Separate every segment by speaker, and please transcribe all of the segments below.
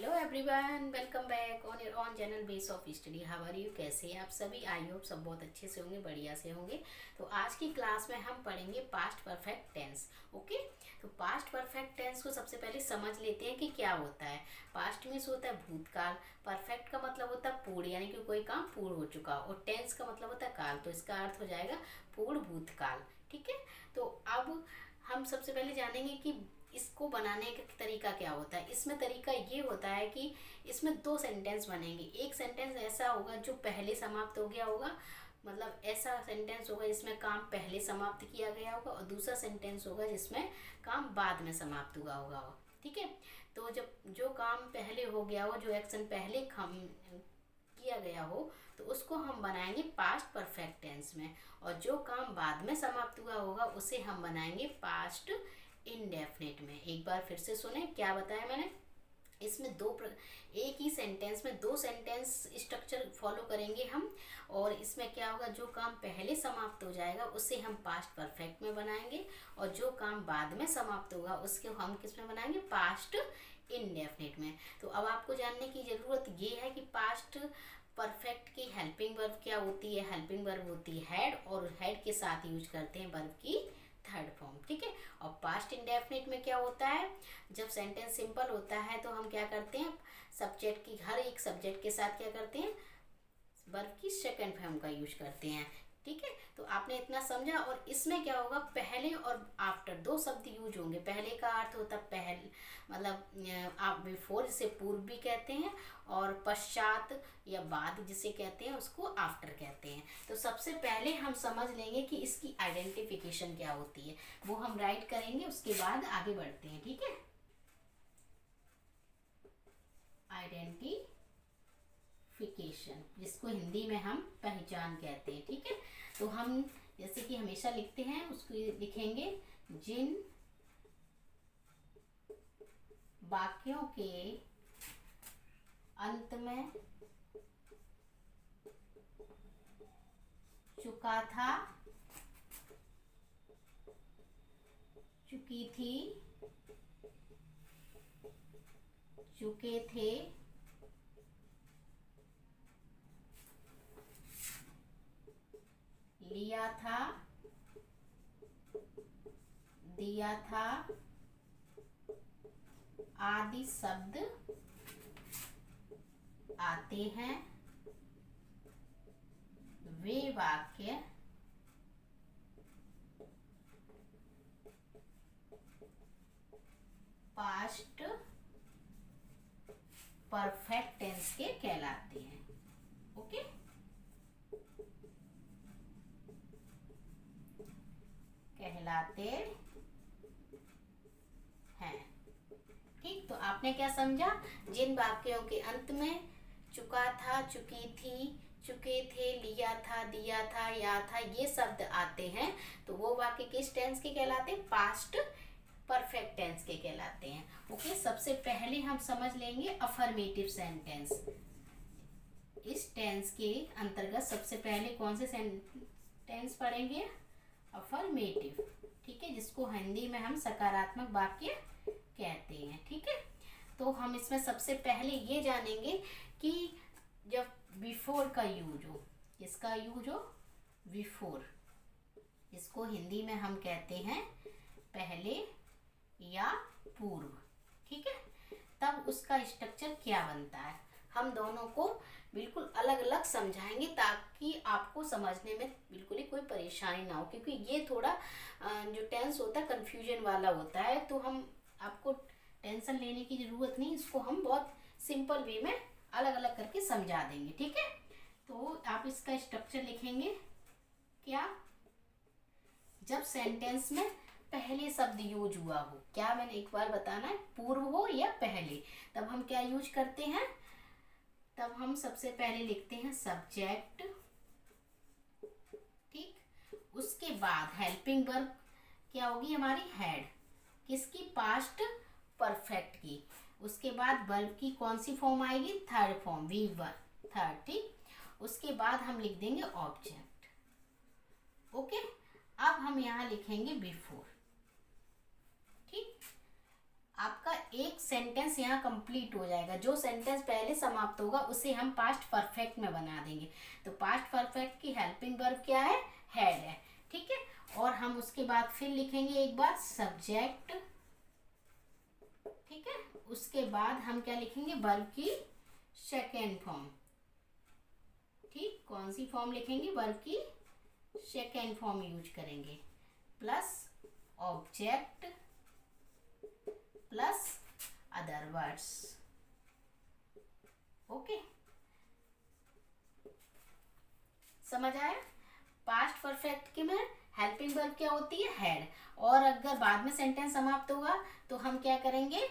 Speaker 1: Hello everyone, welcome back on your own channel base of study. How are you? कैसे हैं आप सभी? I hope सब बहुत अच्छे से होंगे, बढ़िया से होंगे। तो आज की क्लास में हम पढ़ेंगे पास्ट परफेक्ट टेंस। ओके, तो पास्ट परफेक्ट टेंस को सबसे पहले समझ लेते हैं कि क्या होता है। पास्ट मीन्स होता है भूतकाल, परफेक्ट का मतलब होता है पूर्ण, यानी कि कोई काम पूर्ण हो चुका, और टेंस का मतलब होता है काल, तो इसका अर्थ हो जाएगा पूर्ण भूतकाल। ठीक है, तो अब हम सबसे पहले जानेंगे कि इसको बनाने का तरीका क्या होता है। इसमें तरीका ये होता है कि इसमें दो सेंटेंस बनेंगे। एक सेंटेंस ऐसा होगा जो पहले समाप्त हो गया होगा, मतलब ऐसा सेंटेंस होगा जिसमें काम पहले समाप्त किया गया होगा, और दूसरा सेंटेंस होगा जिसमें काम बाद में समाप्त हुआ होगा। ठीक है, तो जब जो काम पहले हो गया हो, जो एक्शन पहले किया गया हो, तो उसको हम बनाएंगे पास्ट परफेक्ट टेंस में, और जो काम बाद में समाप्त हुआ होगा उसे हम बनाएंगे पास्ट इनडेफिनिट में। एक बार फिर से सुने क्या बताया मैंने। इसमें एक ही सेंटेंस में दो सेंटेंस स्ट्रक्चर फॉलो करेंगे हम, और इसमें क्या होगा, जो काम पहले समाप्त हो जाएगा उसे हम पास्ट परफेक्ट में बनाएंगे, और जो काम बाद में समाप्त होगा उसको हम किस में बनाएंगे, पास्ट इनडेफिनिट में। तो अब आपको जानने की ज़रूरत ये है कि पास्ट परफेक्ट की हेल्पिंग वर्ब क्या होती है। हेल्पिंग वर्ब होती है हेड, और हेड के साथ यूज करते हैं वर्ब की थर्ड फॉर्म। ठीक है, और पास्ट इंडेफिनिट में क्या होता है, जब सेंटेंस सिंपल होता है तो हम क्या करते हैं, सब्जेक्ट की हर एक सब्जेक्ट के साथ क्या करते हैं, वर्ब की सेकंड फॉर्म का यूज करते हैं। ठीक है, तो आपने इतना समझा। और इसमें क्या होगा, पहले और आफ्टर दो शब्द यूज होंगे। पहले का अर्थ होता है पहले, मतलब आप बिफोर जिसे पूर्व भी कहते हैं, और पश्चात या बाद जिसे कहते हैं उसको आफ्टर कहते हैं। तो सबसे पहले हम समझ लेंगे कि इसकी आइडेंटिफिकेशन क्या होती है, वो हम राइट करेंगे, उसके बाद आगे बढ़ते हैं। ठीक है, आइडेंटिफिकेशन जिसको हिंदी में हम पहचान कहते हैं। ठीक है, तो हम जैसे कि हमेशा लिखते हैं उसको लिखेंगे, जिन वाक्यों के अंत में चुका था, चुकी थी, चुके थे, लिया था, दिया था आदि शब्द आते हैं, वे वाक्य पास्ट परफेक्ट टेंस के कहलाते हैं। ओके, कहलाते हैं। ठीक, तो आपने क्या समझा, जिन वाक्यों के अंत में चुका था, चुकी थी, चुके थे, लिया था, दिया था, या था, ये शब्द आते हैं, तो वो वाक्य किस टेंस के कहलाते हैं, पास्ट परफेक्ट टेंस के कहलाते हैं। ओके, सबसे पहले हम समझ लेंगे अफर्मेटिव सेंटेंस। इस टेंस के अंतर्गत सबसे पहले कौन से सेंटेंस पढ़ेंगे, अफर्मेटिव। ठीक है, जिसको हिंदी में हम सकारात्मक वाक्य कहते हैं। ठीक है, तो हम इसमें सबसे पहले ये जानेंगे कि जब बिफोर का यूज हो, किसका यूज हो, बिफोर, इसको हिंदी में हम कहते हैं पहले या पूर्व। ठीक है, तब उसका स्ट्रक्चर क्या बनता है, हम दोनों को बिल्कुल अलग अलग समझाएंगे ताकि आपको समझने में बिल्कुल ही कोई परेशानी ना हो, क्योंकि ये थोड़ा जो टेंस होता है कंफ्यूजन वाला होता है, तो हम आपको टेंशन लेने की ज़रूरत नहीं, इसको हम बहुत सिंपल वे में अलग अलग करके समझा देंगे। ठीक है, तो आप इसका स्ट्रक्चर लिखेंगे क्या, जब सेंटेंस में पहले शब्द यूज हुआ हो, क्या मैंने एक बार बताना है, पूर्व हो या पहले, तब हम क्या यूज करते हैं, तब हम सबसे पहले लिखते हैं सब्जेक्ट। ठीक, उसके बाद हेल्पिंग वर्ब क्या होगी हमारी, हेड, किसकी, पास्ट परफेक्ट की। उसके बाद वर्ब की कौन सी फॉर्म आएगी, third form, V verb third. ठीक, उसके बाद हम लिख देंगे ऑब्जेक्ट। ओके, अब हम यहाँ लिखेंगे बिफोर। ठीक, आपका एक सेंटेंस यहाँ कंप्लीट हो जाएगा। जो सेंटेंस पहले समाप्त होगा उसे हम पास्ट परफेक्ट में बना देंगे। तो पास्ट परफेक्ट की हेल्पिंग वर्ब क्या है? हैड है। ठीक है, और हम उसके बाद फिर लिखेंगे एक बार सब्जेक्ट। ठीक है, उसके बाद हम क्या लिखेंगे? वर्ब की सेकेंड फॉर्म। ठीक, कौन सी फॉर्म लिखेंगे? वर्ब की सेकेंड फॉर्म यूज करेंगे, plus object plus other words. Okay, समझ आया? पास्ट परफेक्ट के में हेल्पिंग वर्ब क्या होती है? हैड। और अगर बाद में सेंटेंस समाप्त होगा तो हम क्या करेंगे?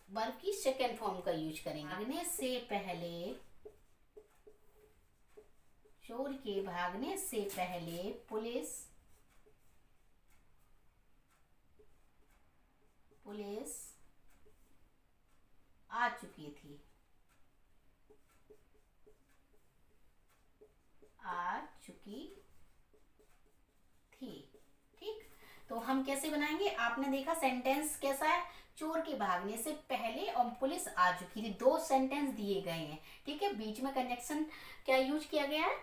Speaker 1: वर्ब की सेकेंड फॉर्म का यूज करेंगे। भागने से पहले, चोर के भागने से पहले पुलिस आ चुकी थी। ठीक, तो हम कैसे बनाएंगे? आपने देखा सेंटेंस कैसा है? चोर के भागने से पहले और पुलिस आ चुकी थी। दो सेंटेंस दिए गए हैं। ठीक है, बीच में कनेक्शन क्या यूज किया गया है?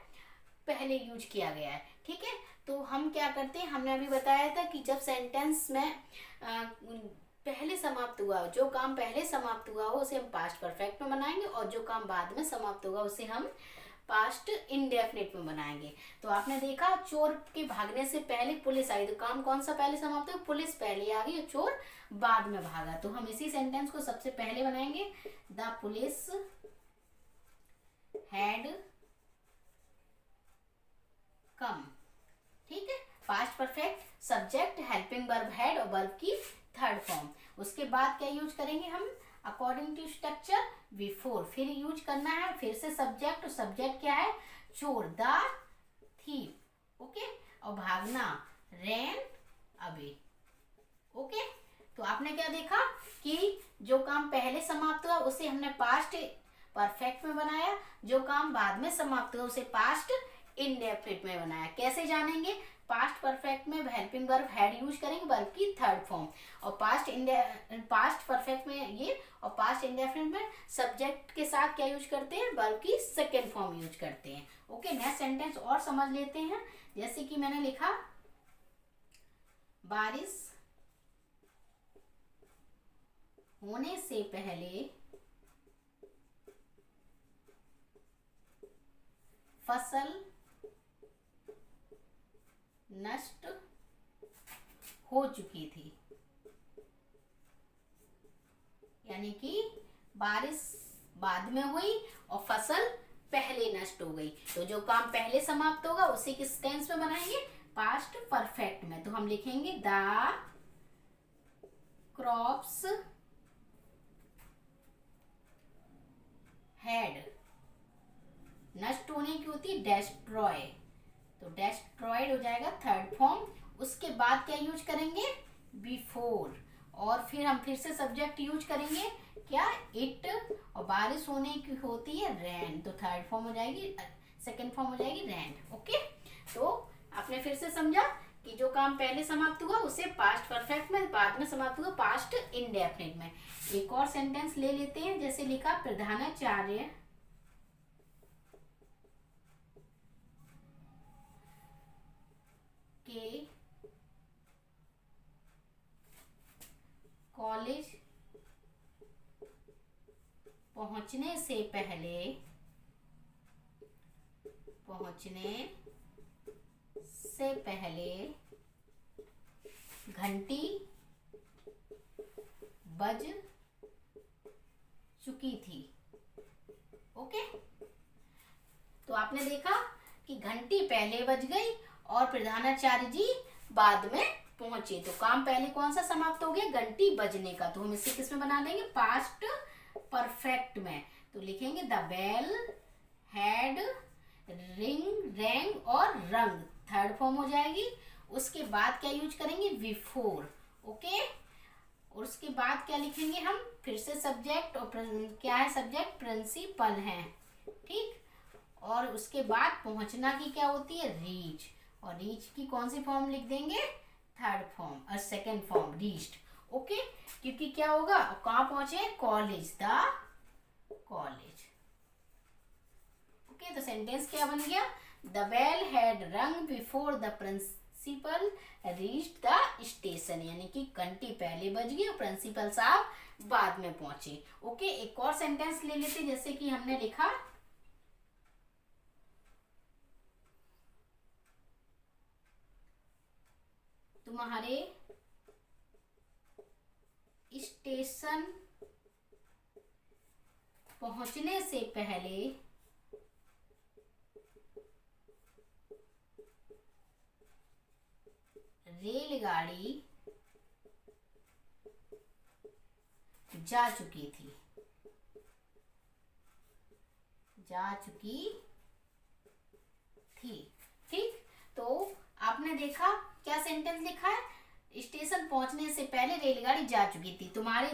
Speaker 1: पहले यूज किया गया है। ठीक है, तो हम क्या करते हैं? हमने अभी बताया था कि जब सेंटेंस में पहले समाप्त हुआ, जो काम पहले समाप्त हुआ हो उसे हम पास्ट परफेक्ट में बनाएंगे, और जो काम बाद में समाप्त होगा उसे हम पास्ट इंडेफिनिट में बनाएंगे। तो आपने देखा चोर के भागने से पहले पुलिस आई, तो काम कौन सा पहले समाप्त हुआ? पुलिस पहले आ गई और चोर बाद में भागा। तो हम इसी सेंटेंस को सबसे पहले बनाएंगे, द पुलिस हैड कम। ठीक है, past perfect, subject, helping verb had और वर्ब की थर्ड फॉर्म। उसके बाद क्या यूज करेंगे हम? अकॉर्डिंग टू स्ट्रक्चर बिफोर, फिर यूज करना है फिर से सब्जेक्ट। सब्जेक्ट क्या है? चोर, द थीफ। ओके, और भागना रैन अवे। ओके, तो आपने क्या देखा कि जो काम पहले समाप्त हुआ उसे हमने पास्ट परफेक्ट में बनाया, जो काम बाद में समाप्त हुआ उसे पास्ट इंडेफिनिट में बनाया। कैसे जानेंगे? पास्ट परफेक्ट में हेल्पिंग वर्ब हैड यूज करेंगे, वर्ब की थर्ड फॉर्म, और पास्ट परफेक्ट में ये, और पास्ट इंडेफिनिट में सब्जेक्ट के साथ क्या यूज करते हैं? वर्ब की सेकेंड फॉर्म यूज करते हैं। ओके, नेक्स्ट सेंटेंस और समझ लेते हैं। जैसे कि मैंने लिखा, बारिश होने से पहले फसल नष्ट हो चुकी थी। यानी कि बारिश बाद में हुई और फसल पहले नष्ट हो गई। तो जो काम पहले समाप्त होगा उसे किस टेंस में बनाएंगे? पास्ट परफेक्ट में। तो हम लिखेंगे द क्रॉप्स हैड, नष्ट होने की होती है डेस्ट्रॉय, तो डेस्ट्रॉयड हो जाएगा थर्ड फॉर्म। उसके बाद क्या यूज करेंगे? बिफोर, और फिर हम फिर से सब्जेक्ट यूज करेंगे क्या? इट, और बारिश होने की होती है रैन, तो थर्ड फॉर्म हो जाएगी, सेकेंड फॉर्म हो जाएगी रैन। ओके, तो आपने फिर से समझा कि जो काम पहले समाप्त हुआ उसे पास्ट परफेक्ट में, बाद में समाप्त हुआ पास्ट इंडेफिनिट में। एक और सेंटेंस ले लेते हैं। जैसे लिखा, प्रधानाचार्य के कॉलेज पहुंचने से पहले घंटी बज चुकी थी। ओके, तो आपने देखा कि घंटी पहले बज गई और प्रधानाचार्य जी बाद में पहुंचे। तो काम पहले कौन सा समाप्त हो गया? घंटी बजने का। तो हम इसे किस में बना देंगे? पास्ट परफेक्ट में। तो लिखेंगे द बेल हैड रैंग और रंग, थर्ड फॉर्म हो जाएगी। उसके बाद क्या यूज करेंगे? बिफोर। ओके, और उसके बाद क्या लिखेंगे हम? फिर से सब्जेक्ट, और क्या है सब्जेक्ट? प्रिंसिपल है। ठीक, और उसके बाद पहुंचना की क्या होती है? रीच, और रीच की कौन सी फॉर्म लिख देंगे? थर्ड फॉर्म, और सेकेंड फॉर्म रीच्ड। ओके, क्योंकि क्या होगा, कहाँ पहुंचे, कॉलेज, द कॉलेज। ओके, तो सेंटेंस क्या बन गया, the bell had rung before the principal reached the station, यानी कि घंटी पहले बज गई और प्रिंसिपल साहब बाद में पहुंचे। ओके, एक और सेंटेंस ले लेते, जैसे कि हमने लिखा, तुम्हारे स्टेशन पहुंचने से पहले रेलगाड़ी जा चुकी थी, जा चुकी थी। ठीक, तो आपने देखा क्या सेंटेंस लिखा है, स्टेशन पहुंचने से पहले रेलगाड़ी जा चुकी थी,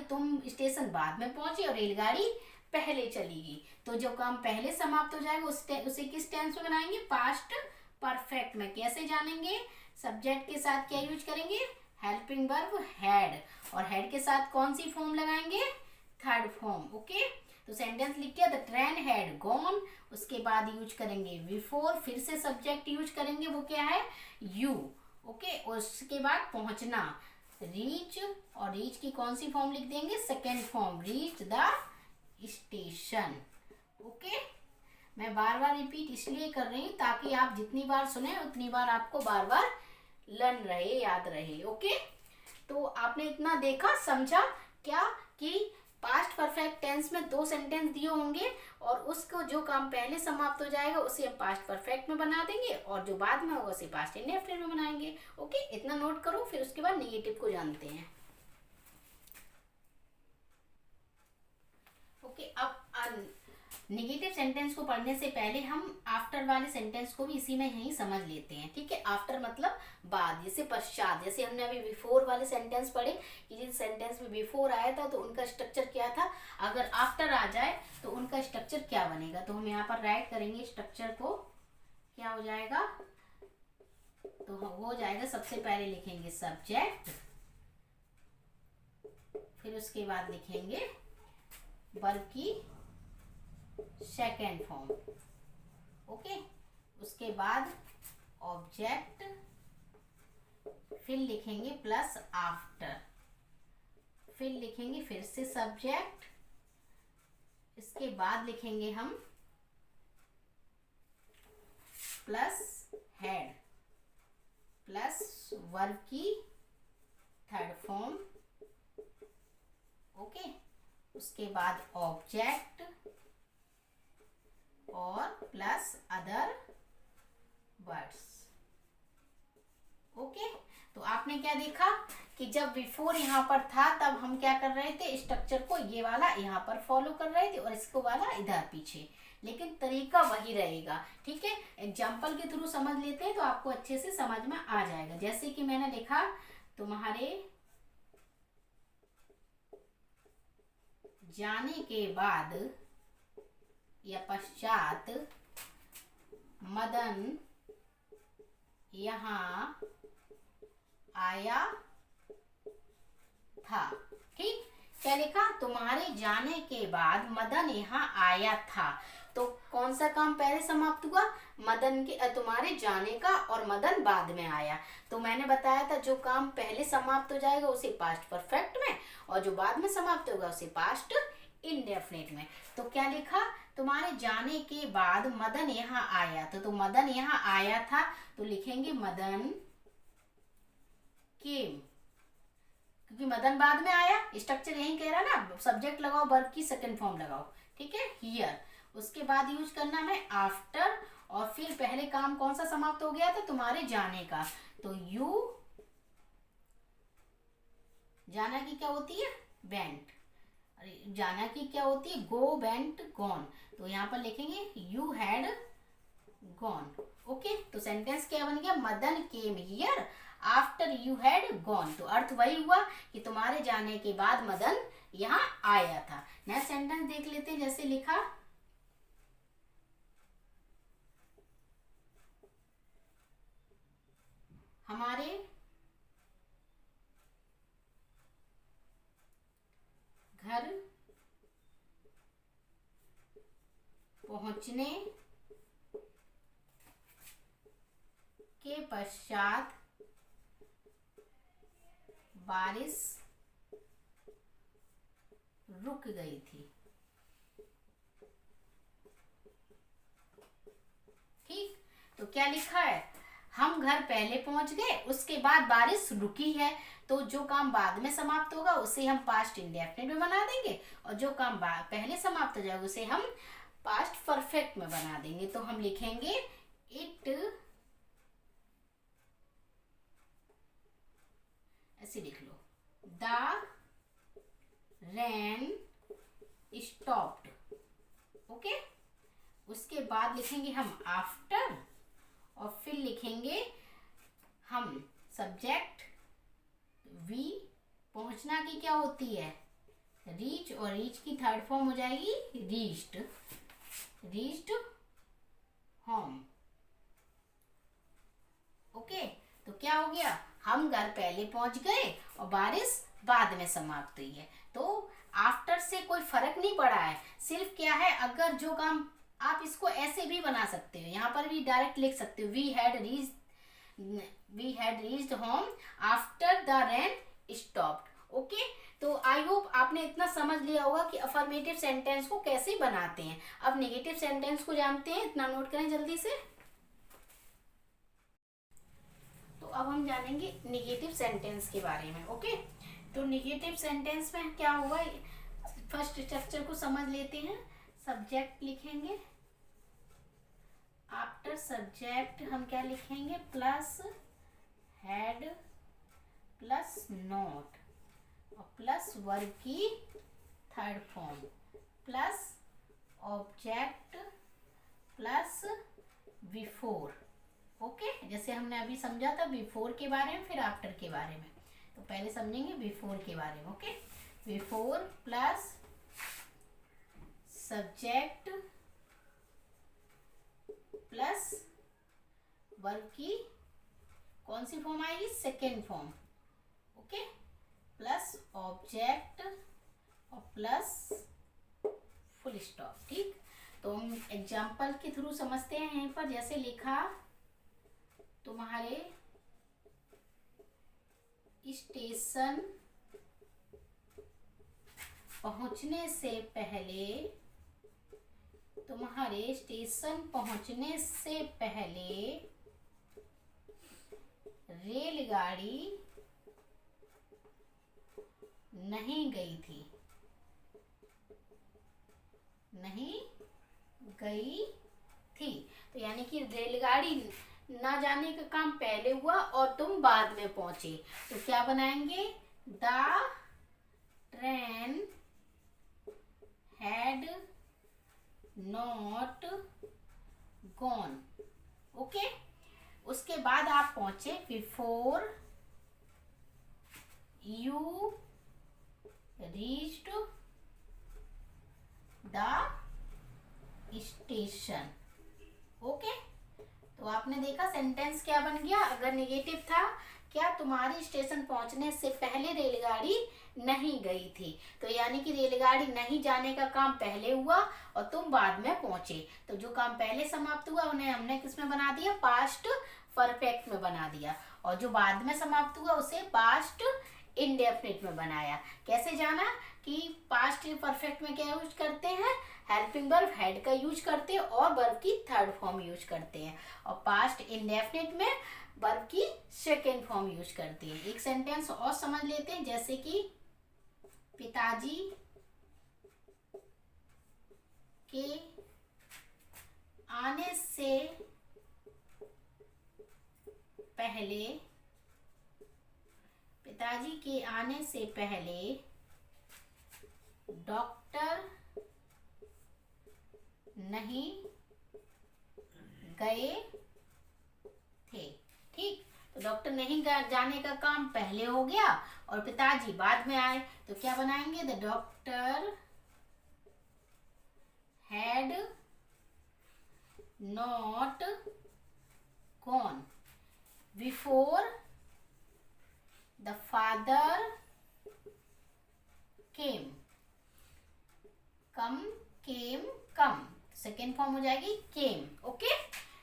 Speaker 1: तुम स्टेशन बाद में पहुंचे और रेलगाड़ी पहले चली गई। तो जो काम पहले समाप्त हो जाएगा उसे किस टेंस में बनाएंगे, पास्ट परफेक्ट में। कैसे जानेंगे, सब्जेक्ट के साथ क्या यूज करेंगे, हेल्पिंग वर्ब हैड, और हैड के साथ कौन सी फॉर्म लगाएंगे, थर्ड फॉर्म। ओके, तो सेंटेंस लिख दिया, द ट्रेन हैड गॉन, उसके बाद यूज करेंगे बिफोर, फिर से सब्जेक्ट यूज करेंगे, वो क्या है, यू। ओके, उसके बाद पहुंचना, रीच, और रीच की कौन सी फॉर्म लिख देंगे, second form, reach the station. Okay, मैं बार बार रिपीट इसलिए कर रही हूँ ताकि आप जितनी बार सुने उतनी बार आपको बार बार लर्न रहे, याद रहे। ओके, तो आपने इतना देखा, समझा क्या, कि पास्ट परफेक्ट टेंस में दो सेंटेंस दिए होंगे और उसको जो काम पहले समाप्त हो जाएगा उसे हम पास्ट परफेक्ट में बना देंगे और जो बाद में होगा उसे पास्ट इंडेफिनिट में बनाएंगे। ओके, इतना नोट करो, फिर उसके बाद नेगेटिव को जानते हैं। ओके, अब नेगेटिव सेंटेंस को पढ़ने से पहले हम आफ्टर वाले सेंटेंस को भी इसी में यही समझ लेते हैं। ठीक है, आफ्टर मतलब बाद, जैसे पश्चात, जैसे हमने अभी बिफोर वाले सेंटेंस पढ़े कि जिस सेंटेंस में बिफोर आया था तो उनका स्ट्रक्चर क्या था, अगर आफ्टर आ जाए तो उनका स्ट्रक्चर क्या बनेगा। तो हम यहाँ पर राइट करेंगे स्ट्रक्चर को, क्या हो जाएगा, तो हो जाएगा, सबसे पहले लिखेंगे सब्जेक्ट, फिर उसके बाद लिखेंगे वर्ब की सेकेंड फॉर्म। ओके, उसके बाद ऑब्जेक्ट, फिर लिखेंगे प्लस आफ्टर, फिर लिखेंगे फिर से सब्जेक्ट, इसके बाद लिखेंगे हम प्लस हेड, प्लस वर्ब की थर्ड फॉर्म। ओके, उसके बाद ऑब्जेक्ट और प्लस अदर वर्ड्स। ओके, तो आपने क्या देखा कि जब बिफोर यहाँ पर था तब हम क्या कर रहे थे, स्ट्रक्चर को ये वाला यहाँ पर फॉलो कर रहे थे और इसको वाला इधर पीछे, लेकिन तरीका वही रहेगा। ठीक है, एग्जाम्पल के थ्रू समझ लेते हैं तो आपको अच्छे से समझ में आ जाएगा। जैसे कि मैंने लिखा, तुम्हारे जाने के बाद या पश्चात मदन यहाँ आया था। ठीक, क्या लिखा, तुम्हारे जाने के बाद मदन यहाँ आया था। तो कौन सा काम पहले समाप्त हुआ, मदन के, तुम्हारे जाने का, और मदन बाद में आया। तो मैंने बताया था जो काम पहले समाप्त हो जाएगा उसे पास्ट परफेक्ट में और जो बाद में समाप्त होगा उसे पास्ट इंडेफिनिट में। तो क्या लिखा, तुम्हारे जाने के बाद मदन यहाँ आया था। तो मदन यहाँ आया था तो लिखेंगे मदन केम, क्योंकि मदन बाद में आया, स्ट्रक्चर यही कह रहा ना, सब्जेक्ट लगाओ, वर्ब की सेकंड फॉर्म लगाओ। ठीक है, हियर, उसके बाद यूज करना है आफ्टर, और फिर पहले काम कौन सा समाप्त हो गया था, तुम्हारे जाने का। तो यू, जाना की क्या होती है, वेंट, जाना की क्या होती है, गो, वेंट, गॉन। तो यहाँ पर लिखेंगे यू हैड गॉन। ओके, तो सेंटेंस क्या बन गया, Madan came here after you had gone. तो अर्थ वही हुआ कि तुम्हारे जाने के बाद मदन यहाँ आया था। नेक्स्ट सेंटेंस देख लेते हैं, जैसे लिखा, हमारे पहुंचने के पश्चात बारिश रुक गई थी। ठीक, तो क्या लिखा है, हम घर पहले पहुंच गए, उसके बाद बारिश रुकी है। तो जो काम बाद में समाप्त होगा उसे हम पास्ट इंडेफिनिट में बना देंगे, और जो काम पहले समाप्त हो जाएगा उसे हम पास्ट परफेक्ट में बना देंगे। तो हम लिखेंगे इट, ऐसे लिख लो, द रेन स्टॉप्ड। ओके, उसके बाद लिखेंगे हम आफ्टर, और फिर लिखेंगे हम सब्जेक्ट वी। पहुंचना की क्या होती है, रीच, और रीच की थर्ड फॉर्म हो जाएगी रीच्ड, रीच्ड होम। ओके, तो क्या हो गया, हम घर पहले पहुंच गए और बारिश बाद में समाप्त हुई है। तो आफ्टर से कोई फर्क नहीं पड़ा है, सिर्फ क्या है, अगर जो काम आप इसको ऐसे भी बना सकते हो, यहाँ पर भी डायरेक्ट लिख सकते हो, we had reached home after the rain stopped. Okay, तो आई होप आपने इतना समझ लिया होगा कि अफर्मेटिव सेंटेंस को कैसे बनाते हैं। अब नेगेटिव सेंटेंस को जानते हैं, इतना नोट करें जल्दी से। तो अब हम जानेंगे नेगेटिव सेंटेंस के बारे में। ओके, तो नेगेटिव सेंटेंस में क्या होगा, फर्स्ट स्ट्रक्चर को समझ लेते हैं। सब्जेक्ट लिखेंगे, आफ्टर सब्जेक्ट हम क्या लिखेंगे, प्लस हैड प्लस नॉट, और प्लस वर्ब की third form, plus object plus before. Okay, जैसे हमने अभी समझा था बिफोर के बारे में, फिर आफ्टर के बारे में। तो पहले समझेंगे बिफोर के बारे में। Okay, before plus subject plus verb की कौन सी फॉर्म आएगी, second form. Okay, plus object और प्लस फुल स्टॉप। ठीक, तो हम एग्जाम्पल के थ्रू समझते हैं। यहीं पर जैसे लिखा, तुम्हारे स्टेशन पहुंचने से पहले, तुम्हारे स्टेशन पहुंचने से पहले रेलगाड़ी नहीं गई थी, नहीं गई थी। तो यानी कि रेलगाड़ी ना जाने का काम पहले हुआ और तुम बाद में पहुंचे। तो क्या बनाएंगे, the train had not gone. Okay, उसके बाद आप पहुंचे, before you reached the station. Okay, तो आपने देखा सेंटेंस क्या बन गया। अगर नेगेटिव था, क्या तुम्हारी स्टेशन पहुंचने से पहले रेलगाड़ी नहीं गई थी, तो यानी कि रेलगाड़ी नहीं जाने का काम पहले हुआ और तुम बाद में पहुंचे। तो जो काम पहले समाप्त हुआ उन्हें हमने किस में बना दिया, पास्ट परफेक्ट में बना दिया, और जो बाद में समाप्त हुआ उसे पास्ट इंडेफिनिट में बनाया। कैसे जाना कि पास्ट परफेक्ट में क्या यूज करते हैं, हेल्पिंग वर्ब हैड का यूज करते हैं और वर्ब की थर्ड फॉर्म यूज करते हैं, और पास्ट इंडेफिनिट में वर्ब की सेकेंड फॉर्म यूज करते हैं। एक सेंटेंस और समझ लेते हैं, जैसे कि पिताजी के आने से पहले, पिताजी के आने से पहले डॉक्टर नहीं गए थे। ठीक, तो डॉक्टर नहीं जाने का काम पहले हो गया और पिताजी बाद में आए, तो क्या बनाएंगे, the doctor had not gone before the father came. Come came come, second form हो जाएगी केम। ओके,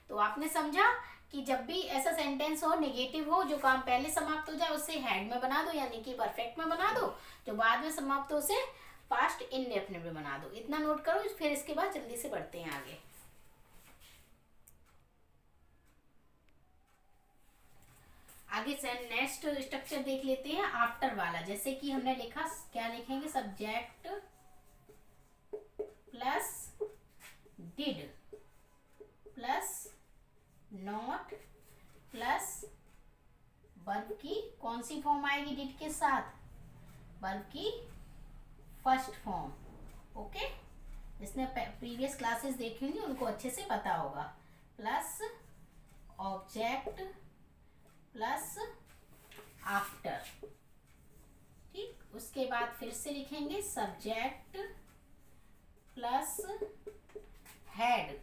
Speaker 1: तो आपने समझा कि जब भी ऐसा सेंटेंस हो नेगेटिव हो, जो काम पहले समाप्त हो जाए उसे हैड में बना दो यानी कि परफेक्ट में बना दो, जो बाद में समाप्त हो उसे पास्ट इंडेफिनिट में बना दो। इतना नोट करो, फिर इसके बाद जल्दी से बढ़ते हैं आगे। आगे से नेक्स्ट स्ट्रक्चर देख लेते हैं आफ्टर वाला। जैसे कि हमने लिखा, क्या लिखेंगे, subject plus did plus not plus verb की कौन सी फॉर्म आएगी डिड के साथ, वर्ब की फर्स्ट फॉर्म। ओके, जिसने प्रीवियस क्लासेस देखी होंगी उनको अच्छे से पता होगा। Plus object plus after. ठीक, उसके बाद फिर से लिखेंगे subject plus head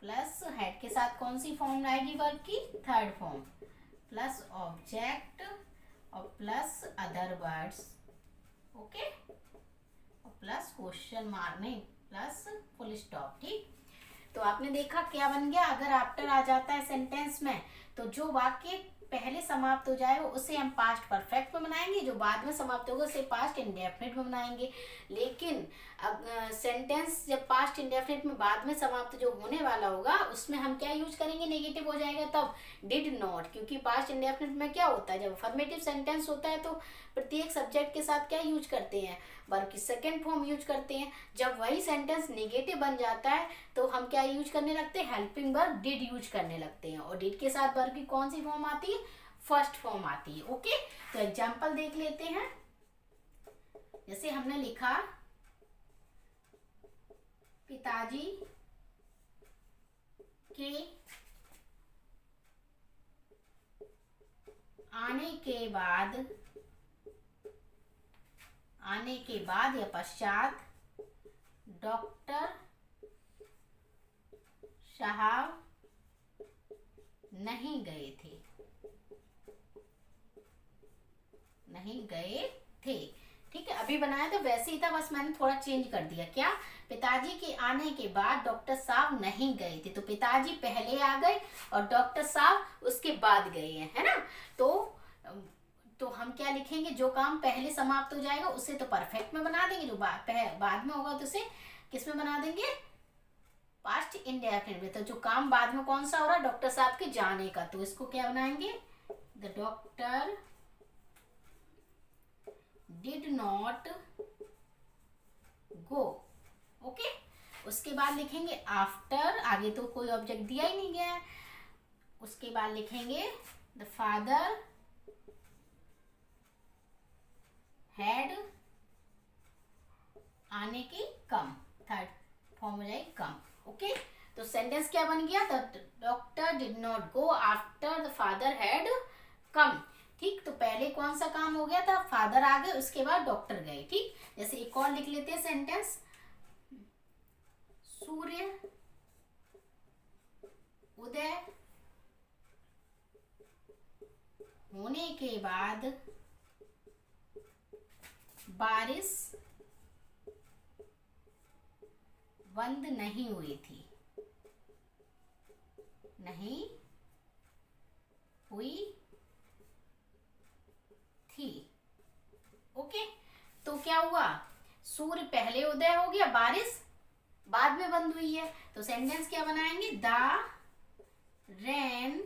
Speaker 1: plus head के साथ कौन सी फॉर्म आएगी वर्ब की, थर्ड फॉर्म, प्लस ऑब्जेक्ट और प्लस अदर वर्ड्स। ओके, और प्लस क्वेश्चन मार्क, नहीं प्लस फुल स्टॉप। ठीक, तो आपने देखा क्या बन गया, अगर आफ्टर आ जाता है सेंटेंस में तो जो वाक्य पहले समाप्त हो जाए उसे हम पास्ट परफेक्ट में बनाएंगे, जो बाद में समाप्त होगा उसे पास्ट इंडेफिनिट में बनाएंगे। लेकिन अब सेंटेंस जब पास्ट इंडेफिनिट में बाद में समाप्त जो होने वाला होगा उसमें हम क्या यूज करेंगे, नेगेटिव हो जाएगा तब डिड नॉट, क्योंकि पास्ट इंडेफिनिट में क्या होता है, जब अफर्मेटिव सेंटेंस होता है तो प्रत्येक सब्जेक्ट के साथ क्या यूज करते हैं, वर्ब की सेकेंड फॉर्म यूज करते हैं। जब वही सेंटेंस नेगेटिव बन जाता है तो हम क्या यूज करने लगते हैं, हेल्पिंग वर्ब डिड यूज करने लगते हैं, और डिड के साथ वर्ब की कौन सी फॉर्म आती है, फर्स्ट फॉर्म आती है। ओके, तो एग्जांपल देख लेते हैं। जैसे हमने लिखा पिताजी के आने के बाद या पश्चात डॉक्टर साहब नहीं गए थे। ठीक है, अभी बनाया तो वैसे ही था, बस मैंने थोड़ा चेंज कर दिया। क्या, पिताजी के आने के बाद डॉक्टर साहब नहीं गए थे, तो पिताजी पहले आ गए और डॉक्टर साहब उसके बाद गए हैं, है ना। तो हम क्या लिखेंगे, जो काम पहले समाप्त हो जाएगा उसे तो परफेक्ट में बना देंगे, जो बाद में होगा तो उसे किस में बना देंगे, पास्ट इंडेफिनिट में। तो जो काम बाद में कौन सा हो रहा है, डॉक्टर साहब के जाने का, तो इसको क्या बनाएंगे, the doctor did not go. Okay, उसके बाद लिखेंगे आफ्टर, आगे तो कोई ऑब्जेक्ट दिया ही नहीं गया है। उसके बाद लिखेंगे द फादर हैड आने की कम, थर्ड फॉर्म हो जाएगी कम। ओके, तो सेंटेंस क्या बन गया, the doctor did not go after the father had come. ठीक, तो पहले कौन सा काम हो गया था, फादर आ गए उसके बाद डॉक्टर गए। ठीक, जैसे एक और लिख लेते हैं सेंटेंस, सूर्य उदय होने के बाद बारिश बंद नहीं हुई थी, ओके, तो क्या हुआ, सूर्य पहले उदय हो गया, बारिश बाद में बंद हुई है, तो सेंटेंस क्या बनाएंगे, द रेन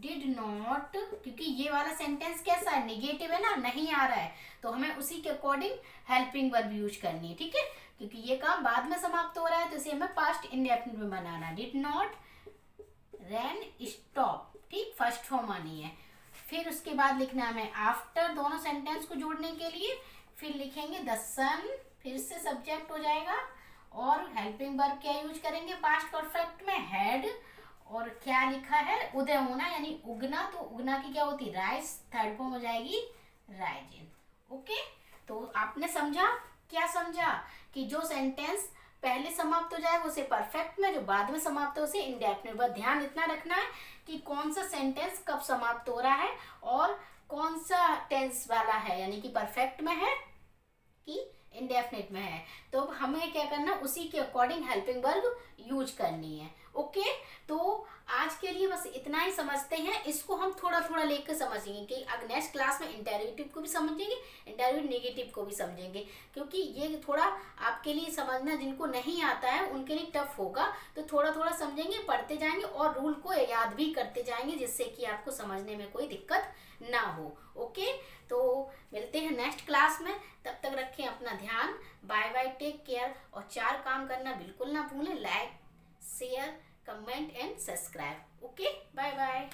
Speaker 1: डिड नॉट, क्योंकि ये वाला सेंटेंस कैसा है, नेगेटिव है ना, नहीं आ रहा है, तो हमें उसी के अकॉर्डिंग हेल्पिंग वर्ब यूज करनी है। ठीक है, क्योंकि ये काम बाद में समाप्त हो रहा है तो इसे हमें पास्ट इंडेफिनिट में बनाना, डिड नॉट रेन स्टॉप। ठीक, फर्स्ट फॉर्म आनी है। फिर उसके बाद लिखना है हमें आफ्टर, दोनों सेंटेंस को जोड़ने के लिए। फिर लिखेंगे द सन, फिर से सब्जेक्ट हो जाएगा, और हेल्पिंग वर्ब क्या यूज करेंगे पास्ट परफेक्ट में, हैड, और क्या लिखा है, उदय होना यानी उगना, तो उगना की क्या होती, राइज, थर्ड फॉर्म हो जाएगी राइजिंग। ओके, तो आपने समझा, क्या समझा, कि जो सेंटेंस पहले समाप्त हो जाए उसे परफेक्ट में, जो बाद में समाप्त हो उसे इंडेफिनिट। बस ध्यान इतना रखना है कि कौन सा सेंटेंस कब समाप्त हो रहा है और कौन सा टेंस वाला है, यानी कि परफेक्ट में है कि इंडेफिनिट में है, तो हमें क्या करना, उसी के अकॉर्डिंग हेल्पिंग वर्ब यूज करनी है। ओके, तो आज के लिए बस इतना ही समझते हैं, इसको हम थोड़ा थोड़ा लेकर समझेंगे कि अगर नेक्स्ट क्लास में इंटेरोगेटिव को भी समझेंगे, इंटेरोगेटिव नेगेटिव को भी समझेंगे, क्योंकि ये थोड़ा आपके लिए समझना, जिनको नहीं आता है उनके लिए टफ होगा, तो थोड़ा थोड़ा समझेंगे, पढ़ते जाएंगे और रूल को याद भी करते जाएंगे, जिससे कि आपको समझने में कोई दिक्कत ना हो। ओके, तो मिलते हैं नेक्स्ट क्लास में, तब तक रखें अपना ध्यान। बाय बाय, टेक केयर, और 4 काम करना बिल्कुल ना भूलें, like, share, comment and subscribe. Okay, bye bye.